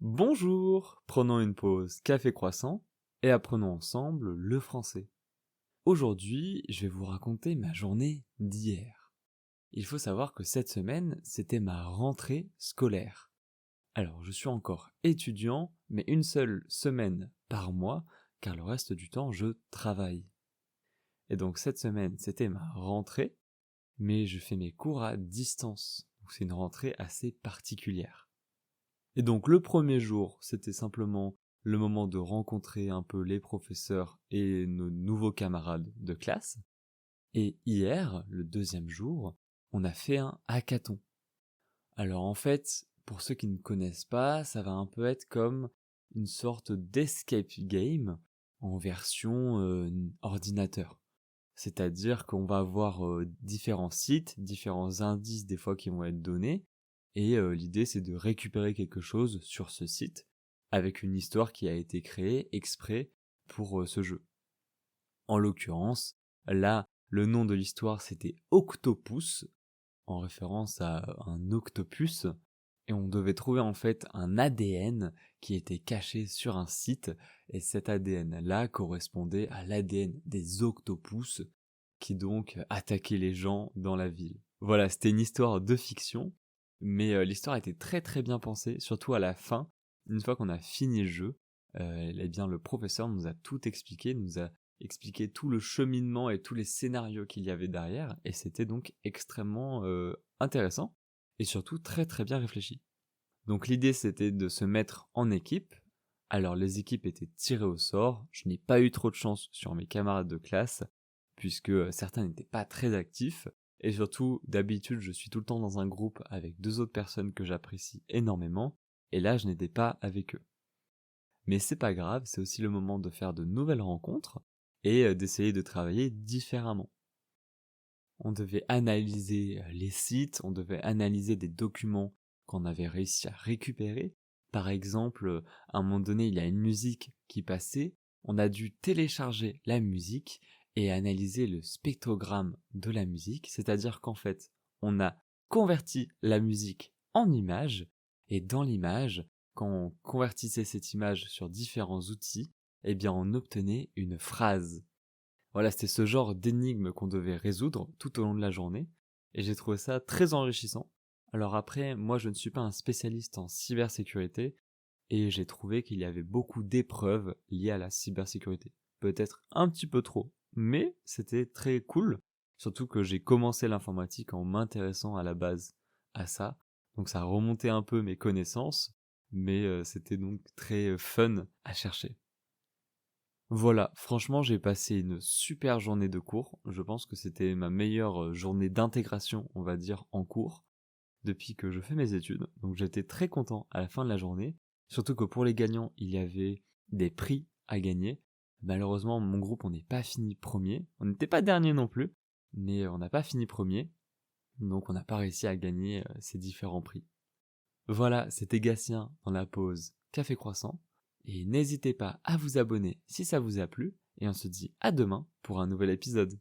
Bonjour, prenons une pause café croissant et apprenons ensemble le français. Aujourd'hui, je vais vous raconter ma journée d'hier. Il faut savoir que cette semaine, c'était ma rentrée scolaire. Alors, je suis encore étudiant, mais une seule semaine par mois, car le reste du temps, je travaille. Et donc cette semaine, c'était ma rentrée, mais je fais mes cours à distance. Donc c'est une rentrée assez particulière. Et donc le premier jour, c'était simplement le moment de rencontrer un peu les professeurs et nos nouveaux camarades de classe. Et hier, le deuxième jour, on a fait un hackathon. Alors en fait, pour ceux qui ne connaissent pas, ça va un peu être comme une sorte d'escape game en version ordinateur. C'est-à-dire qu'on va avoir différents sites, différents indices des fois qui vont être donnés, et l'idée c'est de récupérer quelque chose sur ce site avec une histoire qui a été créée exprès pour ce jeu. En l'occurrence, là, le nom de l'histoire c'était Octopus, en référence à un octopus, et on devait trouver en fait un ADN qui était caché sur un site, et cet ADN-là correspondait à l'ADN des octopus qui donc attaquaient les gens dans la ville. Voilà, c'était une histoire de fiction, mais l'histoire était très très bien pensée, surtout à la fin, une fois qu'on a fini le jeu, eh bien le professeur nous a tout expliqué, nous a expliqué tout le cheminement et tous les scénarios qu'il y avait derrière, et c'était donc extrêmement intéressant, et surtout très très bien réfléchi. Donc l'idée c'était de se mettre en équipe. Alors les équipes étaient tirées au sort, je n'ai pas eu trop de chance sur mes camarades de classe, puisque certains n'étaient pas très actifs, et surtout d'habitude je suis tout le temps dans un groupe avec deux autres personnes que j'apprécie énormément, et là je n'étais pas avec eux. Mais c'est pas grave, c'est aussi le moment de faire de nouvelles rencontres, et d'essayer de travailler différemment. On devait analyser les sites, on devait analyser des documents qu'on avait réussi à récupérer. Par exemple, à un moment donné, il y a une musique qui passait, on a dû télécharger la musique et analyser le spectrogramme de la musique, c'est-à-dire qu'en fait, on a converti la musique en image, et dans l'image, quand on convertissait cette image sur différents outils, eh bien on obtenait une phrase. Voilà, c'était ce genre d'énigme qu'on devait résoudre tout au long de la journée, et j'ai trouvé ça très enrichissant. Alors après, moi je ne suis pas un spécialiste en cybersécurité, et j'ai trouvé qu'il y avait beaucoup d'épreuves liées à la cybersécurité. Peut-être un petit peu trop, mais c'était très cool, surtout que j'ai commencé l'informatique en m'intéressant à la base à ça, donc ça a remonté un peu mes connaissances, mais c'était donc très fun à chercher. Voilà, franchement, j'ai passé une super journée de cours. Je pense que c'était ma meilleure journée d'intégration, on va dire, en cours, depuis que je fais mes études. Donc j'étais très content à la fin de la journée. Surtout que pour les gagnants, il y avait des prix à gagner. Malheureusement, mon groupe, on n'est pas fini premier. On n'était pas dernier non plus, mais on n'a pas fini premier. Donc on n'a pas réussi à gagner ces différents prix. Voilà, c'était Gatien dans la pause Café Croissant. Et n'hésitez pas à vous abonner si ça vous a plu. Et on se dit à demain pour un nouvel épisode.